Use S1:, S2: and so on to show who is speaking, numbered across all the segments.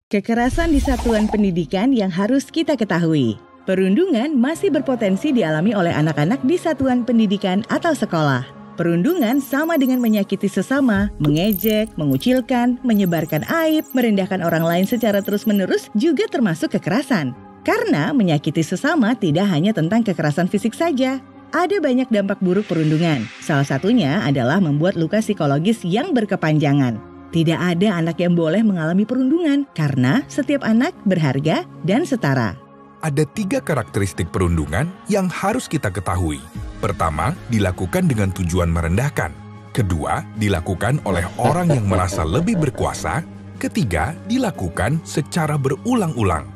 S1: Kekerasan di satuan pendidikan yang harus kita ketahui. Perundungan masih berpotensi dialami oleh anak-anak di satuan pendidikan atau sekolah. Perundungan sama dengan menyakiti sesama, mengejek, mengucilkan, menyebarkan aib, merendahkan orang lain secara terus-menerus juga termasuk kekerasan. Karena menyakiti sesama tidak hanya tentang kekerasan fisik saja. Ada banyak dampak buruk perundungan. Salah satunya adalah membuat luka psikologis yang berkepanjangan. Tidak ada anak yang boleh mengalami perundungan karena setiap anak berharga dan setara.
S2: Ada 3 karakteristik perundungan yang harus kita ketahui. Pertama, dilakukan dengan tujuan merendahkan. Kedua, dilakukan oleh orang yang merasa lebih berkuasa. Ketiga, dilakukan secara berulang-ulang.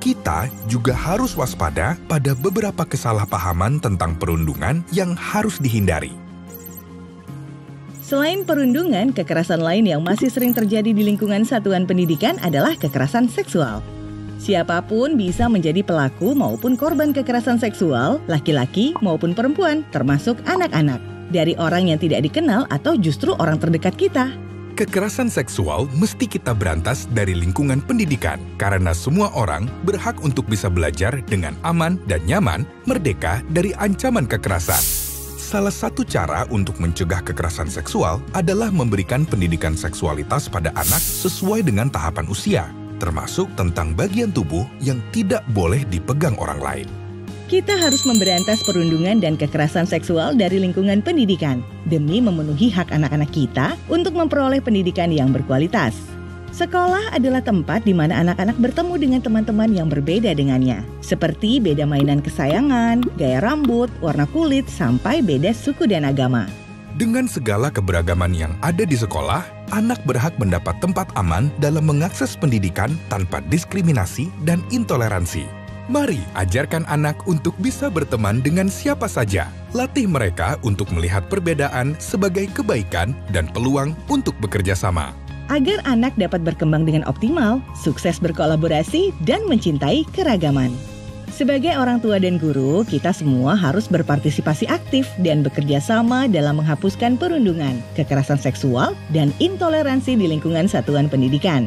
S2: Kita juga harus waspada pada beberapa kesalahpahaman tentang perundungan yang harus dihindari.
S1: Selain perundungan, kekerasan lain yang masih sering terjadi di lingkungan satuan pendidikan adalah kekerasan seksual. Siapapun bisa menjadi pelaku maupun korban kekerasan seksual, laki-laki maupun perempuan, termasuk anak-anak, dari orang yang tidak dikenal atau justru orang terdekat kita.
S2: Kekerasan seksual mesti kita berantas dari lingkungan pendidikan, karena semua orang berhak untuk bisa belajar dengan aman dan nyaman, merdeka dari ancaman kekerasan. Salah satu cara untuk mencegah kekerasan seksual adalah memberikan pendidikan seksualitas pada anak sesuai dengan tahapan usia, termasuk tentang bagian tubuh yang tidak boleh dipegang orang lain.
S1: Kita harus memberantas perundungan dan kekerasan seksual dari lingkungan pendidikan demi memenuhi hak anak-anak kita untuk memperoleh pendidikan yang berkualitas. Sekolah adalah tempat di mana anak-anak bertemu dengan teman-teman yang berbeda dengannya, seperti beda mainan kesayangan, gaya rambut, warna kulit, sampai beda suku dan agama.
S2: Dengan segala keberagaman yang ada di sekolah, anak berhak mendapat tempat aman dalam mengakses pendidikan tanpa diskriminasi dan intoleransi. Mari ajarkan anak untuk bisa berteman dengan siapa saja. Latih mereka untuk melihat perbedaan sebagai kebaikan dan peluang untuk bekerja sama.
S1: Agar anak dapat berkembang dengan optimal, sukses berkolaborasi, dan mencintai keragaman. Sebagai orang tua dan guru, kita semua harus berpartisipasi aktif dan bekerja sama dalam menghapuskan perundungan, kekerasan seksual, dan intoleransi di lingkungan satuan pendidikan.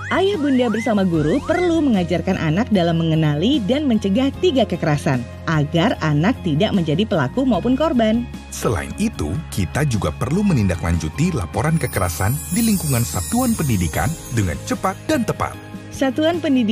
S1: Ayah bunda bersama guru perlu mengajarkan anak dalam mengenali dan mencegah 3 kekerasan, agar anak tidak menjadi pelaku maupun korban.
S2: Selain itu, kita juga perlu menindaklanjuti laporan kekerasan di lingkungan satuan pendidikan dengan cepat dan tepat.
S1: Satuan pendidikan